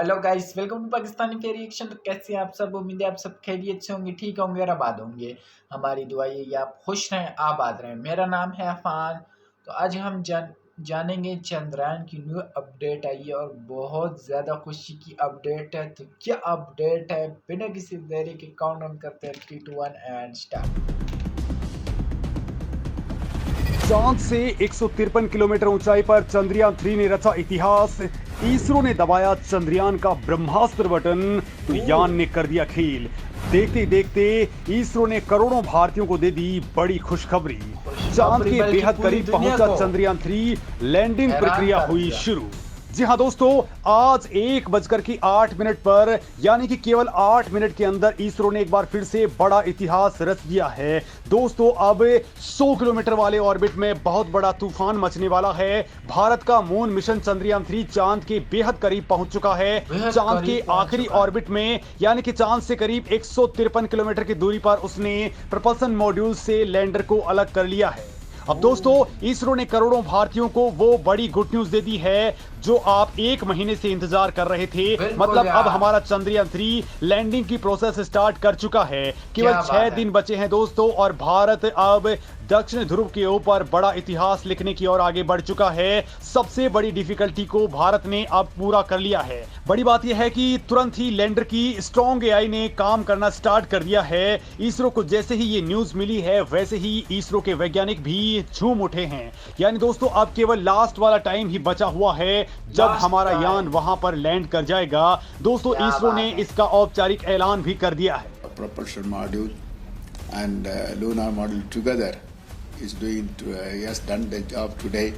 Hello guys, welcome to Pakistani fair reaction. तो कैसे हैं आप सब? उम्मीद है आप सब खैरियत से होंगे, ठीक होंगे और आबाद होंगे। हमारी दुआ ये कि आप खुश रहें, आबाद रहें। मेरा नाम है अफान। तो आज हम जानेंगे चंद्रयान की न्यू अपडेट आई है और बहुत ज़्यादा खुशी की अपडेट है। तो क्या अपडेट है? बिना किसी देरी के काउंटडाउन करते हैं 3, 2, 1 एंड स्टार्ट। चांद से 153 किलोमीटर ऊंचाई पर चंद्रयान 3 ने रचा इतिहास। इसरो ने दबाया चंद्रयान का ब्रह्मास्त्र बटन तो यान ने कर दिया खेल। देखते देखते इसरो ने करोड़ों भारतीयों को दे दी बड़ी खुशखबरी। चांद के बेहद करीब पहुंचा चंद्रयान 3, लैंडिंग प्रक्रिया हुई शुरू। जी हाँ दोस्तों, आज 1:08 पर यानी कि केवल 8 मिनट के अंदर इसरो ने एक बार फिर से बड़ा इतिहास रच दिया है। दोस्तों, अब 100 किलोमीटर वाले ऑर्बिट में बहुत बड़ा तूफान मचने वाला है। भारत का मून मिशन चंद्रयान 3 चांद के बेहद करीब पहुंच चुका है। चांद के आखिरी ऑर्बिट में यानी कि चांद से करीब 153 किलोमीटर की दूरी पर उसने प्रपल्सन मॉड्यूल से लैंडर को अलग कर लिया है। अब दोस्तों, इसरो ने करोड़ों भारतीयों को वो बड़ी गुड न्यूज दे दी है जो आप 1 महीने से इंतजार कर रहे थे। मतलब अब हमारा चंद्रयान 3 लैंडिंग की प्रोसेस स्टार्ट कर चुका है। केवल 6 दिन बचे हैं दोस्तों और भारत अब दक्षिण ध्रुव के ऊपर बड़ा इतिहास लिखने की ओर आगे बढ़ चुका है। सबसे बड़ी डिफिकल्टी को भारत ने अब पूरा कर लिया है। बड़ी बात यह है कि तुरंत ही लैंडर की स्ट्रॉन्ग एआई ने काम करना स्टार्ट कर दिया है। इसरो को जैसे ही ये न्यूज मिली है वैसे ही इसरो के वैज्ञानिक भी झूम उठे हैं। यानी दोस्तों, अब केवल लास्ट वाला टाइम ही बचा हुआ है जब हमारा यान वहां पर लैंड कर जाएगा। दोस्तों, इसरो ने इसका औपचारिक ऐलान भी कर दिया है। Propulsion module and lunar module together is doing has done the job today.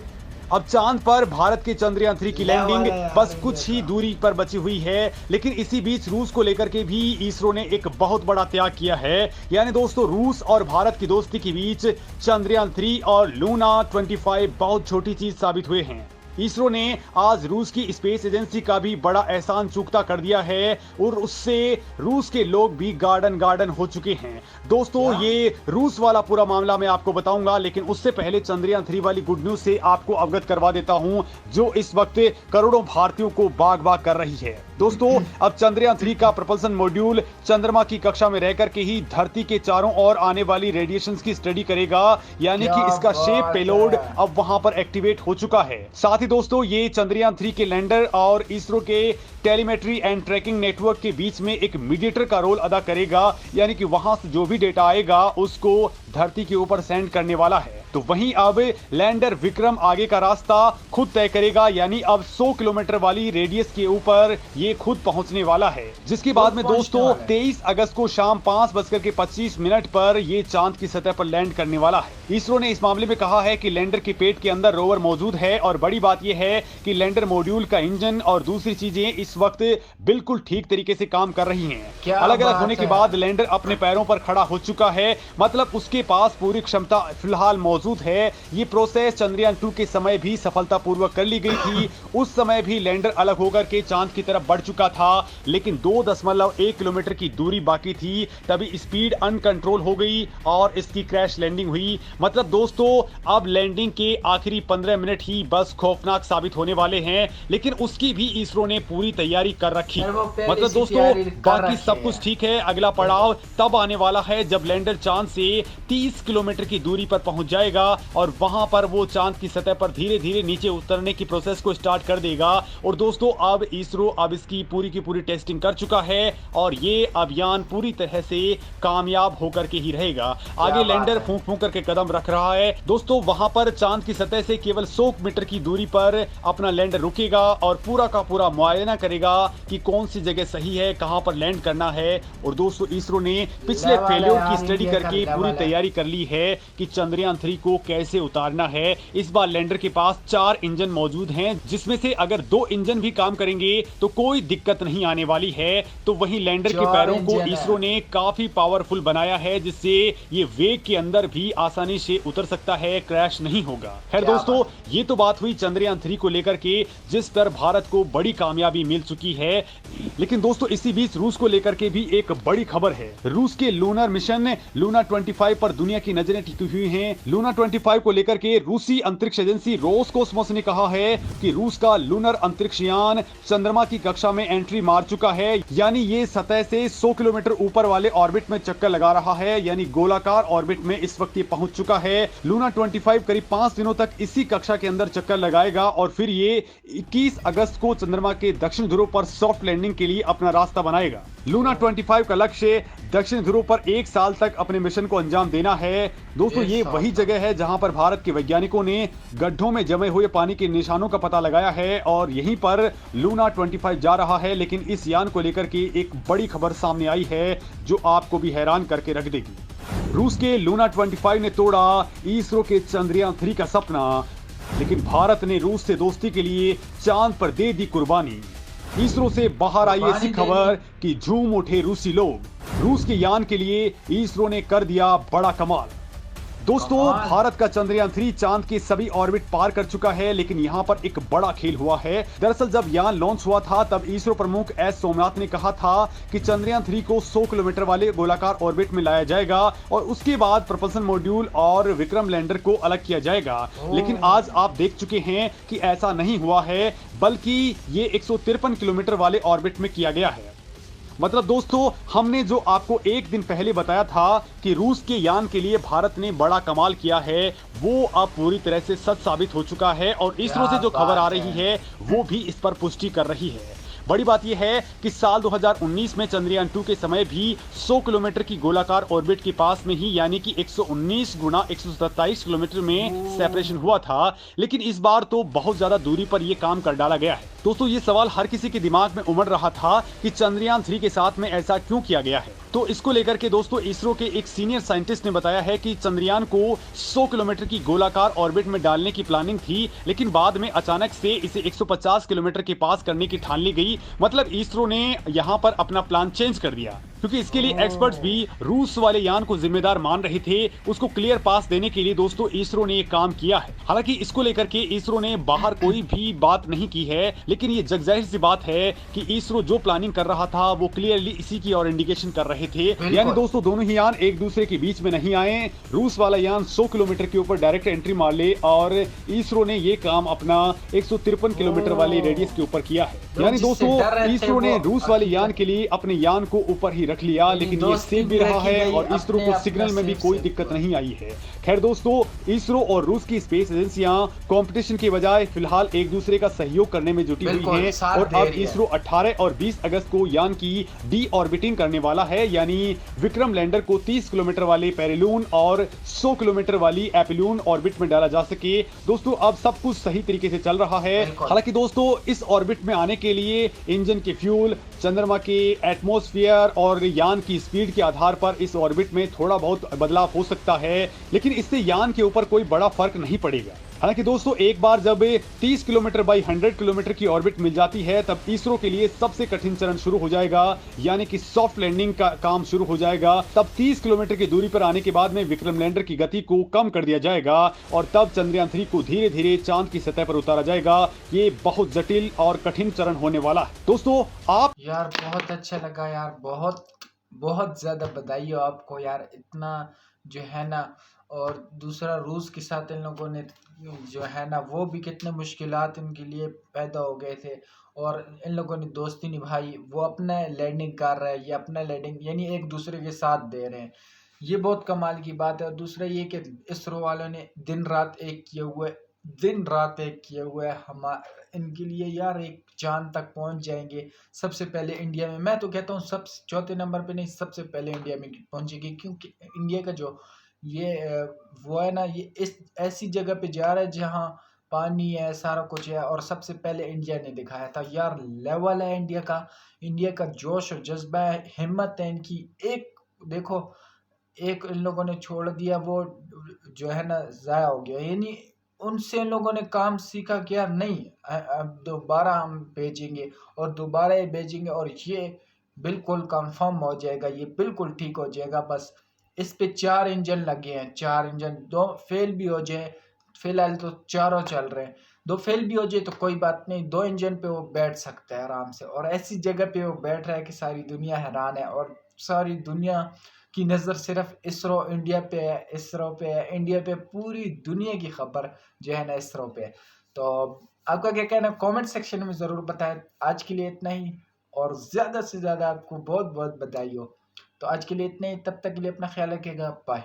अब चांद पर भारत के चंद्रयान 3 की लैंडिंग बस कुछ ही दूरी पर बची हुई है। लेकिन इसी बीच रूस को लेकर के भी इसरो ने एक बहुत बड़ा त्याग किया है। यानी दोस्तों, रूस और भारत की दोस्ती के बीच चंद्रयान 3 और लूना 25 बहुत छोटी चीज साबित हुए हैं। इसरो ने आज रूस की स्पेस एजेंसी का भी बड़ा एहसान चूकता कर दिया है और उससे रूस के लोग भी गार्डन हो चुके हैं। दोस्तों, ये रूस वाला पूरा मामला मैं आपको बताऊंगा, लेकिन उससे पहले चंद्रयान 3 वाली गुड न्यूज से आपको अवगत करवा देता हूं जो इस वक्त करोड़ों भारतीयों को बाग कर रही है। दोस्तों, अब चंद्रयान 3 का प्रपल्सन मॉड्यूल चंद्रमा की कक्षा में रहकर के ही धरती के चारों ओर आने वाली रेडिएशंस की स्टडी करेगा। यानी कि इसका शेप पेलोड अब वहां पर एक्टिवेट हो चुका है। साथ ही दोस्तों, ये चंद्रयान 3 के लैंडर और इसरो के टेलीमेट्री एंड ट्रैकिंग नेटवर्क के बीच में एक मीडिएटर का रोल अदा करेगा। यानी कि वहां से जो भी डेटा आएगा उसको धरती के ऊपर सेंड करने वाला है। तो वहीं अब लैंडर विक्रम आगे का रास्ता खुद तय करेगा। यानी अब 100 किलोमीटर वाली रेडियस के ऊपर ये खुद पहुंचने वाला है, जिसके बाद में दोस्तों 23 अगस्त को शाम 5:25 पर ये चांद की सतह पर लैंड करने वाला है। इसरो ने इस मामले में कहा है कि लैंडर के पेट के अंदर रोवर मौजूद है और बड़ी बात यह है कि लैंडर मॉड्यूल का इंजन और दूसरी चीजें इस वक्त बिल्कुल ठीक तरीके से काम कर रही हैं। अलग अलग होने के बाद लैंडर अपने पैरों पर खड़ा हो चुका है। मतलब उसके पास पूरी क्षमता फिलहाल मौजूद है। ये प्रोसेस चंद्रयान 2 के समय भी सफलतापूर्वक कर ली गई थी। उस समय भी लैंडर अलग होकर के चांद की तरफ बढ़ चुका था, लेकिन 2.1 किलोमीटर की दूरी बाकी थी। तभी स्पीड अनकंट्रोल हो गई और इसकी क्रैश लैंडिंग हुई। मतलब दोस्तों, अब लैंडिंग के आखिरी 15 मिनट ही बस खौफनाक साबित होने वाले हैं, लेकिन उसकी भी इसरो ने पूरी तैयारी कर रखी। मतलब दोस्तों, बाकी सब कुछ ठीक है। अगला पड़ाव तब आने वाला है जब लैंडर चांद से 30 किलोमीटर की दूरी पर पहुंच जाएगा और वहां पर वो चांद की सतह पर धीरे धीरे नीचे उतरने की प्रोसेस को स्टार्ट कर देगा। और दोस्तों, अब इसरो अब इसकी पूरी की पूरी टेस्टिंग कर चुका है और ये अभियान पूरी तरह से कामयाब होकर के ही रहेगा। आगे लैंडर फूंक फूंक करके कदम रख रहा है। दोस्तों, वहां पर चांद की सतह से केवल 100 मीटर की दूरी पर अपना लैंडर रुकेगा और पूरा का पूरा मुआयना करेगा कि कौन सी जगह सही है, कहां पर लैंड करना है। और दोस्तों, इसरो ने पिछले फेल्योर की स्टडी करके पूरी तैयारी कर ली है कि चंद्रयान 3 को कैसे उतारना है। इस बार लैंडर के पास 4 इंजन मौजूद हैं, जिसमें से अगर 2 इंजन भी काम करेंगे तो कोई दिक्कत नहीं आने वाली है। तो वहीं लैंडर के पैरों को इसरो ने काफी पावरफुल बनाया है, जिससे ये वेग के अंदर भी आसानी से उतर सकता है, क्रैश नहीं होगा। खैर दोस्तों, ये तो बात हुई चंद्रयान 3 को लेकर के, जिस पर भारत को बड़ी कामयाबी मिल मिल चुकी है। लेकिन दोस्तों इसी बीच रूस को लेकर के भी एक बड़ी खबर है। रूस के लूनर मिशन लूना 25 पर दुनिया की नजरें टिकी हुई हैं। लूना 25 को लेकर के रूसी अंतरिक्ष एजेंसी रोसकोस्मोस ने कहा है कि रूस का लूनर अंतरिक्ष यान चंद्रमा की कक्षा में एंट्री मार चुका है, यानी ये सतह से 100 किलोमीटर ऊपर वाले ऑर्बिट में चक्कर लगा रहा है, यानी गोलाकार ऑर्बिट में इस वक्त ये पहुंच चुका है। लूना 25 करीब 5 दिनों तक इसी कक्षा के अंदर चक्कर लगाएगा और फिर ये 21 अगस्त को चंद्रमा के दक्षिण ध्रुव पर सॉफ्ट लैंडिंग के लिए अपना रास्ता बनाएगा। लूना 25 का लक्ष्य दक्षिण ध्रुव पर 1 साल तक अपने मिशन को अंजाम देना है। दोस्तों ये वही जगह है जहां पर भारत के वैज्ञानिकों ने गड्ढों में जमे हुए पानी के निशानों का पता लगाया है और यहीं पर लूना 25 जा रहा है। लेकिन इस यान को लेकर के एक बड़ी खबर सामने आई है जो आपको भी हैरान करके रख देगी। रूस के लूना 25 ने तोड़ा इसरो के चंद्रयान 3 का सपना, लेकिन भारत ने रूस से दोस्ती के लिए चांद पर दे दी कुर्बानी। इसरो से बाहर आई ऐसी खबर कि झूम उठे रूसी लोग। रूस के यान के लिए इसरो ने कर दिया बड़ा कमाल। दोस्तों भारत का चंद्रयान 3 चांद के सभी ऑर्बिट पार कर चुका है, लेकिन यहां पर एक बड़ा खेल हुआ है। दरअसल जब यान लॉन्च हुआ था तब इसरो प्रमुख एस सोमनाथ ने कहा था कि चंद्रयान 3 को 100 किलोमीटर वाले गोलाकार ऑर्बिट में लाया जाएगा और उसके बाद प्रपल्सन मॉड्यूल और विक्रम लैंडर को अलग किया जाएगा। लेकिन आज आप देख चुके हैं कि ऐसा नहीं हुआ है, बल्कि ये 153 किलोमीटर वाले ऑर्बिट में किया गया है। मतलब दोस्तों हमने जो आपको एक दिन पहले बताया था कि रूस के यान के लिए भारत ने बड़ा कमाल किया है, वो अब पूरी तरह से सच साबित हो चुका है और इसरो से जो खबर आ रही है वो भी इस पर पुष्टि कर रही है। बड़ी बात यह है कि साल 2019 में चंद्रयान 2 के समय भी 100 किलोमीटर की गोलाकार ऑर्बिट के पास में ही, यानी कि 119 गुना 127 किलोमीटर में सेपरेशन हुआ था। लेकिन इस बार तो बहुत ज्यादा दूरी पर यह काम कर डाला गया है। दोस्तों ये सवाल हर किसी के दिमाग में उमड़ रहा था कि चंद्रयान 3 के साथ में ऐसा क्यों किया गया है। तो इसको लेकर के दोस्तों इसरो के एक सीनियर साइंटिस्ट ने बताया है कि चंद्रयान को 100 किलोमीटर की गोलाकार ऑर्बिट में डालने की प्लानिंग थी, लेकिन बाद में अचानक से इसे 150 किलोमीटर के पास करने की ठान ली गई। मतलब इसरो ने यहां पर अपना प्लान चेंज कर दिया, क्योंकि इसके लिए एक्सपर्ट्स भी रूस वाले यान को जिम्मेदार मान रहे थे। उसको क्लियर पास देने के लिए दोस्तों इसरो ने ये काम किया है। हालांकि इसको लेकर के इसरो ने बाहर कोई भी बात नहीं की है, लेकिन ये जगजाहिर सी बात है कि इसरो जो प्लानिंग कर रहा था वो क्लियरली इसी की और इंडिकेशन कर रहे थे। यानी दोस्तों दोनों ही यान एक दूसरे के बीच में नहीं आए। रूस वाला यान 100 किलोमीटर के ऊपर डायरेक्ट एंट्री मार ले और इसरो ने ये काम अपना 153 किलोमीटर वाले रेडियस के ऊपर किया है। यानी दोस्तों इसरो ने रूस वाले यान के लिए अपने यान को ऊपर ही रख लिया, लेकिन ये सेफ भी रहा है और इसरो को सिग्नल में भी कोई दिक्कत नहीं आई है। खैर दोस्तों इसरो और रूस की स्पेस एजेंसियां कंपटीशन के बजाय फिलहाल एक दूसरे का सहयोग करने में जुटी हुई हैं और अब इसरो 18 और 20 अगस्त को यान की डी ऑर्बिटिंग करने वाला है, यानी विक्रम लैंडर को 30 किलोमीटर वाले पेरिलून और 100 किलोमीटर वाली एपिलून ऑर्बिट में डाला जा सके। दोस्तों अब सब कुछ सही तरीके से चल रहा है। हालांकि दोस्तों इस ऑर्बिट में आने के लिए इंजन के फ्यूल, चंद्रमा के एटमॉस्फेयर और यान की स्पीड के आधार पर इस ऑर्बिट में थोड़ा बहुत बदलाव हो सकता है, लेकिन इससे यान के ऊपर कोई बड़ा फर्क नहीं पड़ेगा। हालांकि दोस्तों एक बार जब 30 किलोमीटर बाई 100 किलोमीटर की ऑर्बिट मिल जाती है तब इसरो के लिए सबसे कठिन चरण शुरू हो जाएगा, यानी कि सॉफ्ट लैंडिंग का काम शुरू हो जाएगा। तब 30 किलोमीटर की दूरी पर आने के बाद में विक्रम लैंडर की गति को कम कर दिया जाएगा और तब चंद्रयान 3 को धीरे धीरे चांद की सतह पर उतारा जाएगा। ये बहुत जटिल और कठिन चरण होने वाला है। दोस्तों आप यार बहुत अच्छा लगा यार, बहुत बहुत ज्यादा बधाई हो आपको यार, इतना जो है ना। और दूसरा रूस के साथ इन लोगों ने जो है ना वो भी कितने मुश्किलात इनके लिए पैदा हो गए थे और इन लोगों ने दोस्ती निभाई। वो अपना लैंडिंग कर रहा है, ये अपना लैंडिंग यानी एक दूसरे के साथ दे रहे हैं। ये बहुत कमाल की बात है। और दूसरा ये कि इसरो वालों ने दिन रात एक किए हुए हम इनके लिए यार एक चांद तक पहुंच जाएंगे सबसे पहले इंडिया में। मैं तो कहता हूँ सब चौथे नंबर पे नहीं, सबसे पहले इंडिया में पहुंचेगी, क्योंकि इंडिया का जो ये वो है ना, ये इस ऐसी जगह पे जा रहा है जहाँ पानी है, सारा कुछ है और सबसे पहले इंडिया ने दिखाया था यार। लेवल है इंडिया का जोश और जज्बा है, हिम्मत है इनकी। एक देखो एक इन लोगों ने छोड़ दिया, वो जो है ना जाया हो गया, यानी उनसे इन लोगों ने काम सीखा क्या नहीं। अब दोबारा हम भेजेंगे और दोबारा ये भेजेंगे और ये बिल्कुल कंफर्म हो जाएगा, ये बिल्कुल ठीक हो जाएगा। बस इस पे 4 इंजन लगे हैं, 4 इंजन, 2 फेल भी हो जाए, फिलहाल तो चारों चल रहे हैं। दो फेल भी हो जाए तो कोई बात नहीं, 2 इंजन पे वो बैठ सकता है आराम से, और ऐसी जगह पे वो बैठ रहा है कि सारी दुनिया हैरान है, और सारी दुनिया की नज़र सिर्फ इसरो इंडिया पे है, इसरो पे है, इंडिया पे, पूरी दुनिया की खबर जो है ना इसरो पे है। तो आपका क्या कहना है कमेंट सेक्शन में ज़रूर बताएं। आज के लिए इतना ही, और ज़्यादा से ज़्यादा आपको बहुत बहुत बधाई हो। तो आज के लिए इतना ही, तब तक के लिए अपना ख्याल रखिएगा, बाय।